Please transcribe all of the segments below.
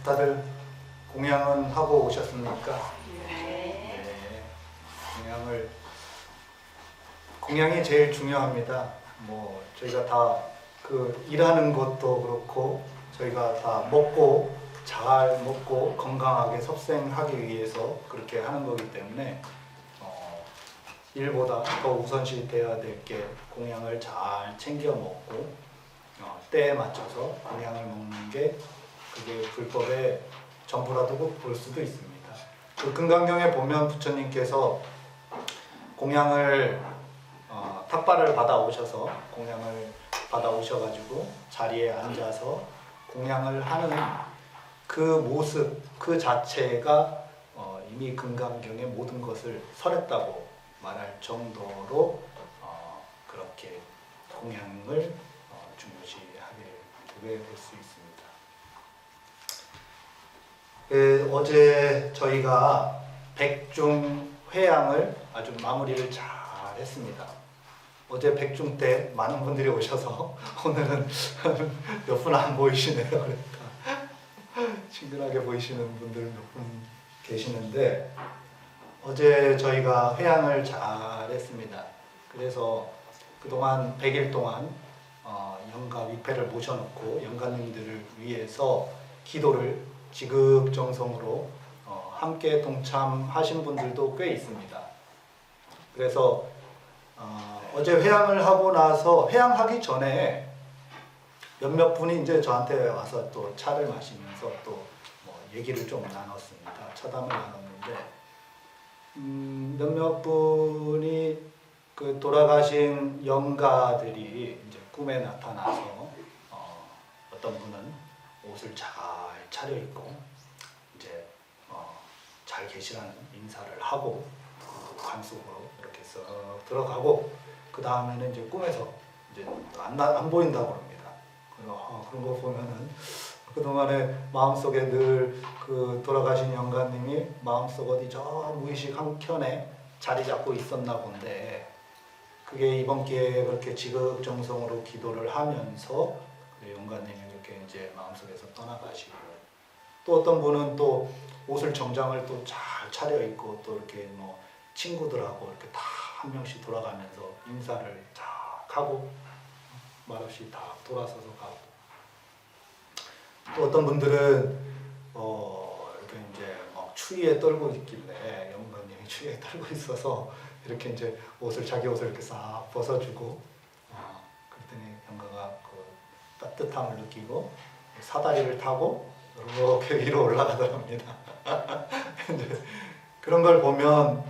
다들 공양은 하고 오셨습니까? 네. 공양이 제일 중요합니다. 저희가 다 일하는 것도 그렇고 저희가 다 잘 먹고 건강하게 섭생하기 위해서 그렇게 하는 거기 때문에 일보다 더 우선시 돼야 될 게 공양을 잘 챙겨 먹고 때에 맞춰서 공양을 먹는 게 그게 불법의 전부라도 볼 수도 있습니다. 금강경에 보면 부처님께서 공양을 탁발을 받아오셔서 공양을 받아오셔가지고 자리에 앉아서 공양을 하는 그 모습 그 자체가 이미 금강경의 모든 것을 설했다고 말할 정도로 그렇게 공양을 중요시하게 볼 수 있습니다. 어제 저희가 백중회양을 아주 마무리를 잘 했습니다. 어제 백중 때 많은 분들이 오셔서 오늘은 몇 분 안 보이시네요. 그러니까 친근하게 보이시는 분들 몇 분 계시는데 어제 저희가 회양을 잘 했습니다. 그래서 그동안 100일 동안 영가 위패를 모셔놓고 영가님들을 위해서 기도를 지극정성으로 함께 동참하신 분들도 꽤 있습니다. 그래서 어제 회양을 하고 나서 회양하기 전에 몇몇 분이 이제 저한테 와서 또 차를 마시면서 또 얘기를 좀 나눴습니다. 차담을 나눴는데 몇몇 분이 그 돌아가신 영가들이 이제 꿈에 나타나서 어떤 분은 옷을 잘 차려입고 이제 잘 계시라는 인사를 하고 관 속으로 이렇게 쓱 들어가고 그 다음에는 이제 꿈에서 이제 안 보인다고 합니다. 그런 거 보면은 그동안에 마음속에 늘 그 돌아가신 영가님이 마음속 어디 저 무의식 한켠에 자리 잡고 있었나 본데 그게 이번 기회에 그렇게 지극정성으로 기도를 하면서 영가님이 그렇게 이제 마음속에서 떠나가시고 또 어떤 분은 또 옷을 정장을 또 잘 차려입고 또 이렇게 친구들하고 이렇게 다 한 명씩 돌아가면서 인사를 딱 하고 말없이 다 돌아서서 가고 또 어떤 분들은 이렇게 이제 막 추위에 떨고 있길래 영가님이 추위에 떨고 있어서 이렇게 이제 자기 옷을 이렇게 싹 벗어주고 그랬더니 영가가 그 따뜻함을 느끼고 사다리를 타고 이렇게 위로 올라가더랍니다. 그런 걸 보면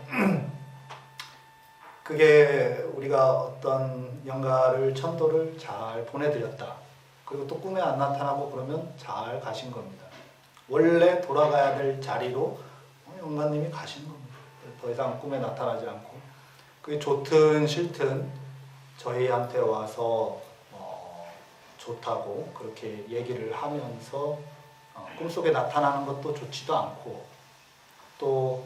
그게 우리가 어떤 영가를 천도를 잘 보내드렸다. 그리고 또 꿈에 안 나타나고 그러면 잘 가신 겁니다. 원래 돌아가야 될 자리로 영가님이 가신 겁니다. 더 이상 꿈에 나타나지 않고 그게 좋든 싫든 저희한테 와서 좋다고 그렇게 얘기를 하면서 꿈속에 나타나는 것도 좋지도 않고 또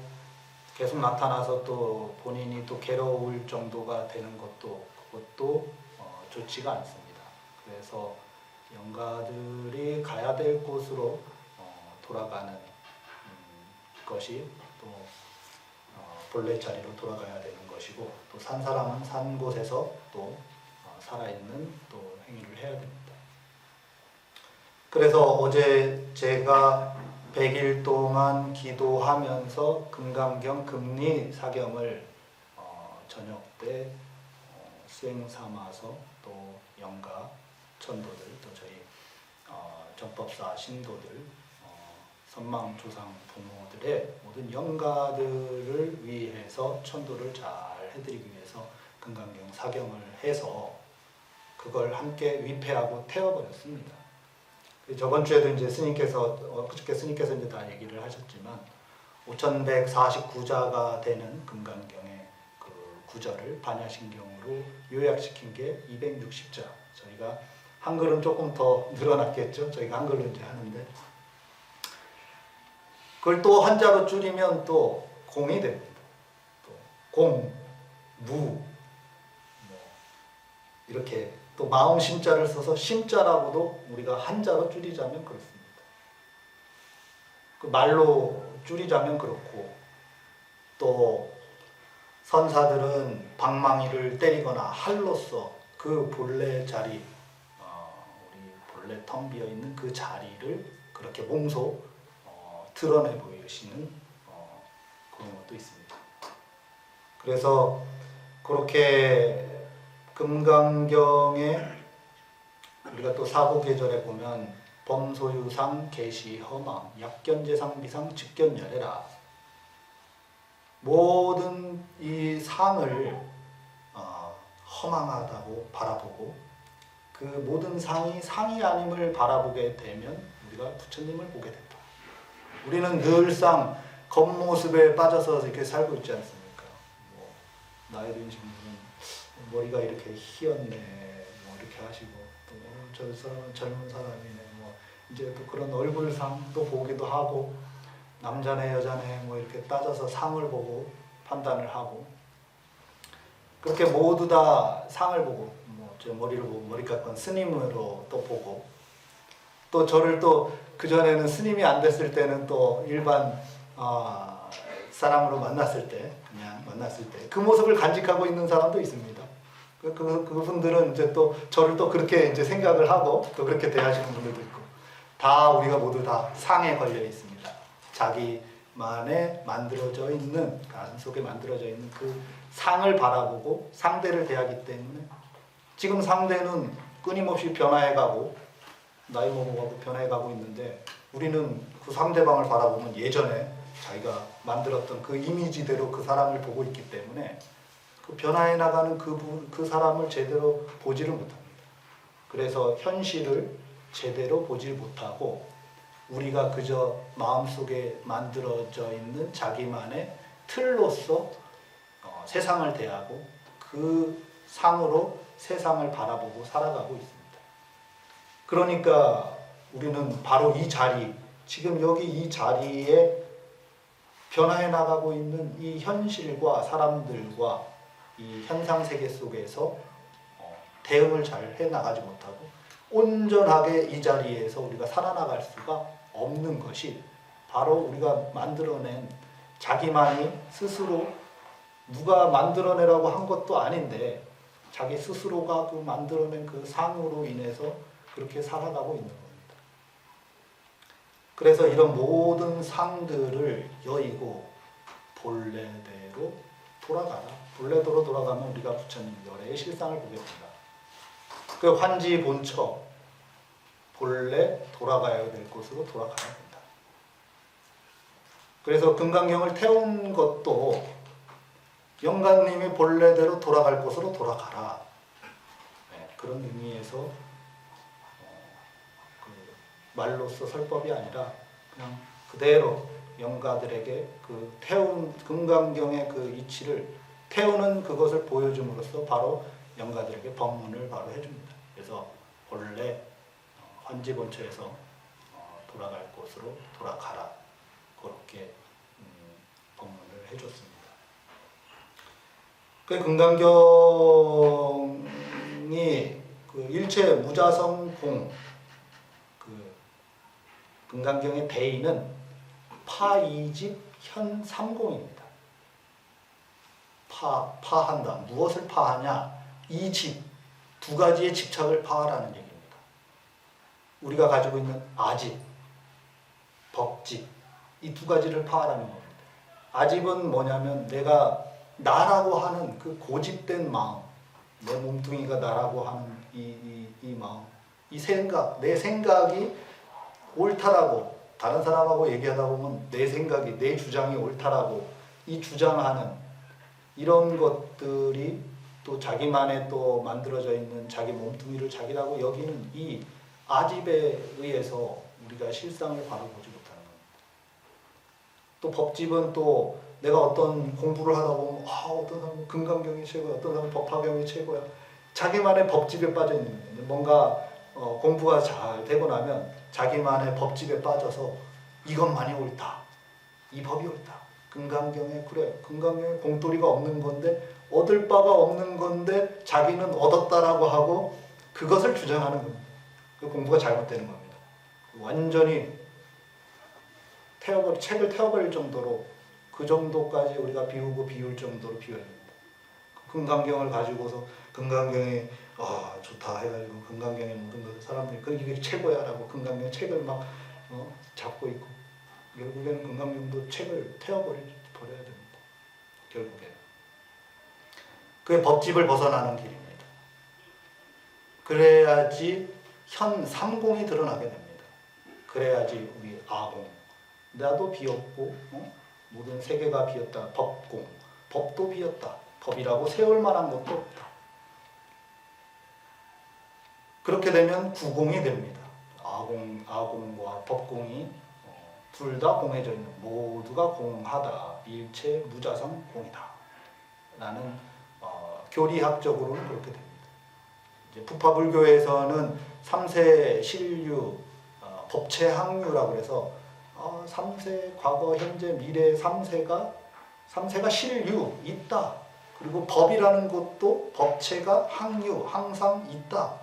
계속 나타나서 또 본인이 또 괴로울 정도가 되는 그것도 좋지가 않습니다. 그래서 영가들이 가야 될 곳으로 돌아가는 것이 또 본래 자리로 돌아가야 되는 것이고 또 산 사람은 산 곳에서 또 살아있는 또 행위를 해야 됩니다. 그래서 어제 제가 100일 동안 기도하면서 금강경 금리 사경을 저녁 때 수행 삼아서 또 영가 천도들 또 저희 정법사 신도들 선망 조상 부모들의 모든 영가들을 위해서 천도를 잘 해드리기 위해서 금강경 사경을 해서 그걸 함께 위패하고 태워버렸습니다. 저번 주에도 이제 그저께 스님께서 이제 다 얘기를 하셨지만 5149자가 되는 금강경의 그 구절을 반야신경으로 요약시킨 게 260자. 저희가 한글은 조금 더 늘어났겠죠. 저희가 한글로 이제 하는데 그걸 또 한자로 줄이면 또 공이 됩니다. 또 공, 무, 이렇게 또 마음 심자를 써서 심자라고도 우리가 한자로 줄이자면 그렇습니다. 그 말로 줄이자면 그렇고, 또 선사들은 방망이를 때리거나 할로써 그 본래 자리, 우리 본래 텅 비어 있는 그 자리를 그렇게 몸소 드러내 보이시는 그런 것도 있습니다. 그래서 그렇게 금강경에 우리가 또 사고계절에 보면 범소유상 계시허망 약견재상비상 즉견열애라, 모든 이 상을 허망하다고 바라보고 그 모든 상이 상이 아님을 바라보게 되면 우리가 부처님을 보게 된다. 우리는 늘상 겉모습에 빠져서 이렇게 살고 있지 않습니까? 뭐 나이 드신 분은 머리가 이렇게 희었네, 뭐 이렇게 하시고, 또 저 사람은 젊은 사람이네, 뭐 이제 또 그런 얼굴상도 보기도 하고, 남자네 여자네 뭐 이렇게 따져서 상을 보고 판단을 하고, 그렇게 모두 다 상을 보고, 뭐 저 머리를 보고 머리 깎은 스님으로 또 보고, 또 저를 또 그전에는 스님이 안 됐을 때는 또 일반 사람으로 만났을 때, 그냥 만났을 때 그 모습을 간직하고 있는 사람도 있습니다. 그분들은 이제 또 저를 또 그렇게 이제 생각을 하고 또 그렇게 대하시는 분들도 있고, 다 우리가 모두 다 상에 걸려 있습니다. 자기만의 만들어져 있는, 가슴 속에 만들어져 있는 그 상을 바라보고 상대를 대하기 때문에, 지금 상대는 끊임없이 변화해가고 나이 먹어가고 변해가고 있는데, 우리는 그 상대방을 바라보면 예전에 자기가 만들었던 그 이미지대로 그 사람을 보고 있기 때문에 그 변화해 나가는 그 사람을 제대로 보지를 못합니다. 그래서 현실을 제대로 보지 못하고 우리가 그저 마음속에 만들어져 있는 자기만의 틀로서 세상을 대하고 그 상으로 세상을 바라보고 살아가고 있습니다. 그러니까 우리는 바로 이 자리, 지금 여기 이 자리에 변화해 나가고 있는 이 현실과 사람들과 이 현상세계 속에서 대응을 잘 해나가지 못하고 온전하게 이 자리에서 우리가 살아나갈 수가 없는 것이 바로 우리가 만들어낸, 자기만이 스스로 누가 만들어내라고 한 것도 아닌데 자기 스스로가 그 만들어낸 그 상으로 인해서 그렇게 살아가고 있는 겁니다. 그래서 이런 모든 상들을 여의고 본래대로 돌아가라. 본래대로 돌아가면 우리가 부처님 열애의 실상을 보게 된다. 그 환지 본처, 본래 돌아가야 될 곳으로 돌아가야 된다. 그래서 금강경을 태운 것도 영가님이 본래대로 돌아갈 곳으로 돌아가라. 그런 의미에서 그 말로써 설법이 아니라 그냥 그대로 영가들에게 그 태운 금강경의 그 이치를 태우는 그것을 보여줌으로써 바로 영가들에게 법문을 바로 해줍니다. 그래서 본래 환지본처에서 돌아갈 곳으로 돌아가라, 그렇게 법문을 해줬습니다. 그 금강경이 그 일체 무자성공, 그 금강경의 대의는 파이집 현삼공입니다. 파한다. 무엇을 파하냐? 이 집, 두 가지의 집착을 파하라는 얘기입니다. 우리가 가지고 있는 아집, 법집, 이 두 가지를 파하라는 겁니다. 아집은 뭐냐면 내가 나라고 하는 그 고집된 마음, 내 몸뚱이가 나라고 하는 이 마음, 이 생각, 내 생각이 옳다라고 다른 사람하고 얘기하다 보면 내 생각이, 내 주장이 옳다라고 이 주장하는 이런 것들이 또 자기만의 또 만들어져 있는 자기 몸뚱이를 자기라고 여기는 이 아집에 의해서 우리가 실상을 바로 보지 못하는 겁니다. 또 법집은 또 내가 어떤 공부를 하다 보면 어떤 사람은 금강경이 최고야, 어떤 사람은 법화경이 최고야, 자기만의 법집에 빠져 있는 거예요. 뭔가 공부가 잘 되고 나면 자기만의 법집에 빠져서 이것만이 옳다, 이 법이 옳다, 금강경에 그래, 금강경에 공돌이가 없는 건데, 얻을 바가 없는 건데 자기는 얻었다라고 하고 그것을 주장하는 겁니다. 그 공부가 잘못되는 겁니다. 완전히 책을 태워버릴 정도로 그 정도까지 우리가 비우고 비울 정도로 비워야 됩니다. 금강경을 가지고서 금강경이 좋다 해가지고 금강경의 모든 것을 사람들이 이게 최고야라고 금강경 책을 막 잡고 있고 결국에는 금강경도 책을 태워버려야 됩니다. 결국에는 그게 법집을 벗어나는 길입니다. 그래야지 현 삼공이 드러나게 됩니다. 그래야지 우리 아공, 나도 비었고 모든 세계가 비었다. 법공, 법도 비었다. 법이라고 세울 만한 것도 없다. 그렇게 되면 구공이 됩니다. 아공과 법공이 둘 다 공해져 있는, 모두가 공하다. 일체 무자성 공이다. 라는 교리학적으로는 그렇게 됩니다. 이제 부파불교에서는 3세 신류, 법체항류라고 해서 3세, 과거, 현재, 미래 3세가 신류, 있다. 그리고 법이라는 것도 법체가 항류, 항상 있다.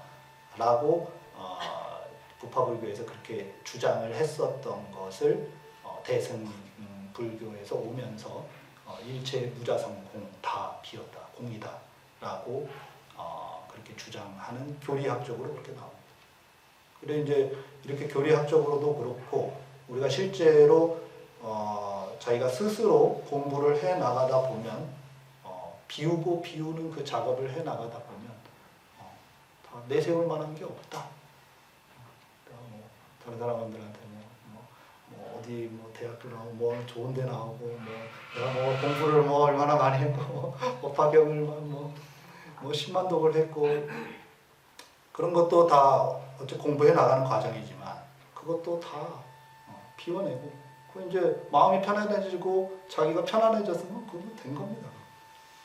라고 부파불교에서 그렇게 주장을 했었던 것을 대승불교에서 오면서 일체 무자성 공, 다 비었다, 공이다 라고 그렇게 주장하는 교리학적으로 그렇게 나옵니다. 그래 이제 이렇게 교리학적으로도 그렇고 우리가 실제로 자기가 스스로 공부를 해 나가다 보면 비우고 비우는 그 작업을 해 나가다 보면 다 내세울 만한 게 없다. 다른 사람들한테 어디 대학도 나오고 좋은 데 나오고 내가 공부를 얼마나 많이 했고 법화경을 10만 독을 했고 그런 것도 다 어째 공부해 나가는 과정이지만 그것도 다 비워내고 그 이제 마음이 편안해지고 자기가 편안해졌으면 그건 된 겁니다.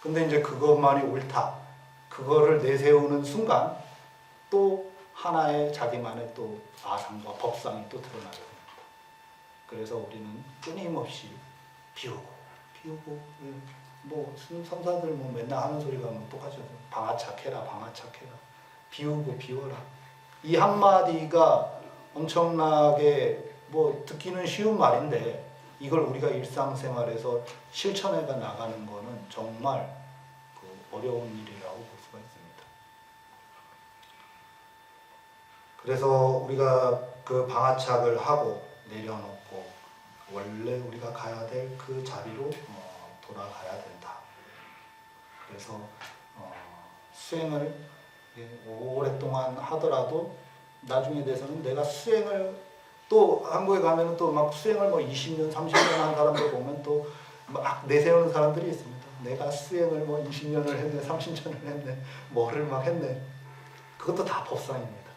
근데 이제 그것만이 옳다. 그거를 내세우는 순간 또 하나의 자기만의 또 아상과 법상이 또 드러나게 됩니다. 그래서 우리는 끊임없이 비우고 성사들 맨날 하는 소리가 똑같죠. 방아착해라 방아착해라. 비우고 비워라. 이 한마디가 엄청나게 듣기는 쉬운 말인데 이걸 우리가 일상생활에서 실천해 나가는 거는 정말 어려운 일이라고 볼 수가 있습니다. 그래서 우리가 그 방아착을 하고 내려놓고 원래 우리가 가야 될 그 자리로 돌아가야 된다. 그래서 수행을 오랫동안 하더라도 나중에 돼서는 내가 수행을 또 한국에 가면은 또 막 수행을 20년, 30년 한 사람들 보면 또 막 내세우는 사람들이 있습니다. 내가 수행을 20년을 했네, 30년을 했네, 뭐를 막 했네. 그것도 다 법상입니다.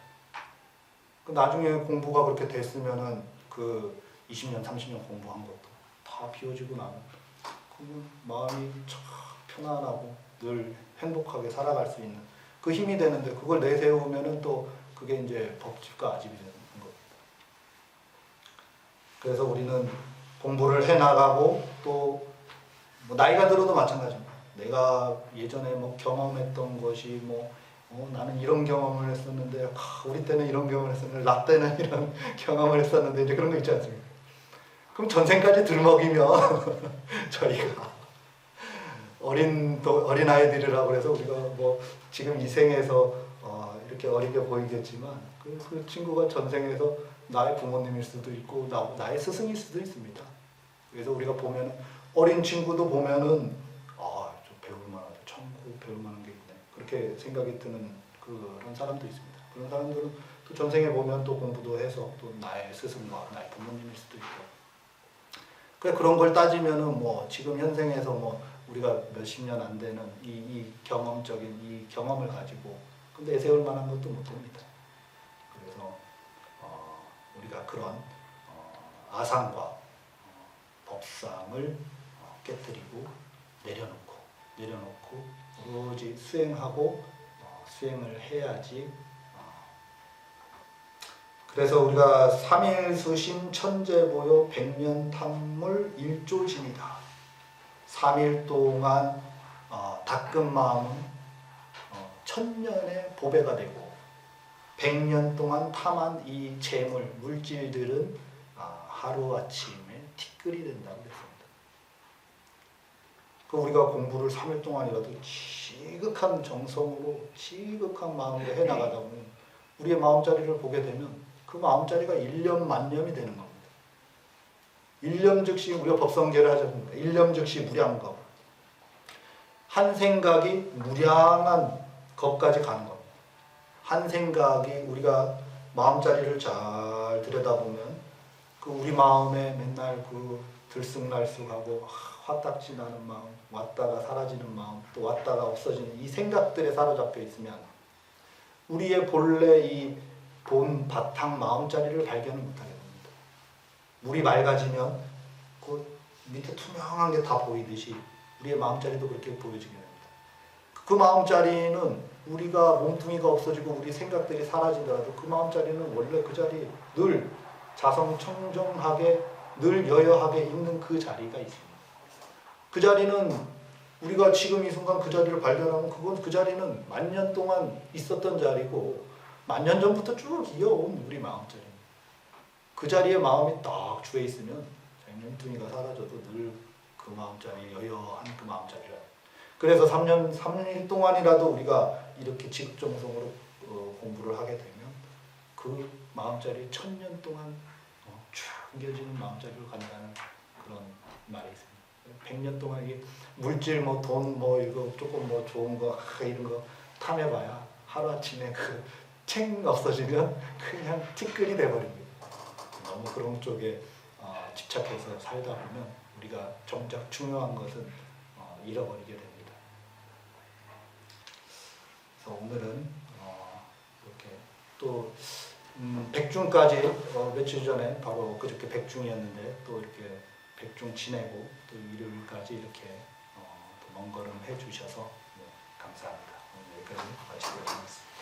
나중에 공부가 그렇게 됐으면은 그 20년, 30년 공부한 것도 다 비워지고 나면 마음이 참 편안하고 늘 행복하게 살아갈 수 있는 그 힘이 되는데 그걸 내세우면은 또 그게 이제 법집과 아집이 되는 겁니다. 그래서 우리는 공부를 해나가고 또 나이가 들어도 마찬가지입니다. 내가 예전에 경험했던 것이 나는 이런 경험을 했었는데 우리 때는 이런 경험을 했었는데 나 때는 이런 경험을 했었는데 이제 그런 거 있지 않습니까? 그럼 전생까지 들먹이면 저희가 어린 아이들이라고 해서 우리가 지금 이 생에서 이렇게 어리게 보이겠지만 그 친구가 전생에서 나의 부모님일 수도 있고 나의 스승일 수도 있습니다. 그래서 우리가 보면 어린 친구도 보면은 좀 배울 만하다, 참고 배울 만한 게 있네 그렇게 생각이 드는 그런 사람도 있습니다. 그런 사람들은 또 전생에 보면 또 공부도 해서 또 나의 스승과 나의 부모님일 수도 있고 그런 걸 따지면은 지금 현생에서 우리가 몇십 년 안 되는 이 경험적인 이 경험을 가지고 내세울 만한 것도 못 됩니다. 그래서 우리가 그런 아상과 법상을 깨뜨리고 내려놓고 오로지 수행하고 수행을 해야지. 그래서 우리가 삼일수심 천재보요 백년탐물 일조심이다. 3일 동안 닦은 마음은 1000년의 보배가 되고 100년 동안 탐한 이 재물, 물질들은 하루아침에 티끌이 된다고 그랬습니다. 그 우리가 공부를 3일 동안이라도 지극한 정성으로 지극한 마음으로 해나가다 보면 우리의 마음자리를 보게 되면 그 마음자리가 일념만념이 되는 겁니다. 일념 즉시 우리가 법성계를 하셨습니다. 일념 즉시 무량겁. 한 생각이 무량한 것까지 가는 겁니다. 한 생각이 우리가 마음자리를 잘 들여다보면 그 우리 마음에 맨날 그 들쑥날쑥하고 화딱지 나는 마음, 왔다가 사라지는 마음, 또 왔다가 없어지는 이 생각들에 사로잡혀 있으면 우리의 본래 이 본 바탕 마음자리를 발견을 못하게 됩니다. 물이 맑아지면 그 밑에 투명한 게 다 보이듯이 우리의 마음자리도 그렇게 보여지게 됩니다. 그 마음자리는 우리가 몸뚱이가 없어지고 우리 생각들이 사라지더라도 그 마음자리는 원래 그 자리 늘 자성청정하게 늘 여여하게 있는 그 자리가 있습니다. 그 자리는 우리가 지금 이 순간 그 자리를 발견하면 그건 그 자리는 만년 동안 있었던 자리고 만년 전부터 쭉 이어온 우리 마음자리입니다. 그 자리에 마음이 딱 주해 있으면 몸뚱이가 사라져도 늘 그 마음자리 여여한 그 마음자리라. 그래서 3일 동안이라도 우리가 이렇게 지극정성으로 공부를 하게 되면 그 마음자리 1000년 동안 쭉 안겨지는 마음자리로 간다는 그런 말이 있습니다. 100년 동안 이게 물질 뭐 돈 뭐 이거 조금 뭐 좋은 거 이런 거 탐해봐야 하루아침에 그 챙 없어지면 그냥 티끌이 돼버립니다. 너무 그런 쪽에 집착해서 살다 보면 우리가 정작 중요한 것은 잃어버리게 됩니다. 그래서 오늘은 이렇게 또 백중까지 며칠 전에 바로 그저께 백중이었는데 또 이렇게 백중 지내고 또 일요일까지 이렇게 또 먼 걸음 해주셔서 감사합니다. 오늘 여기까지 마치도록 하겠습니다.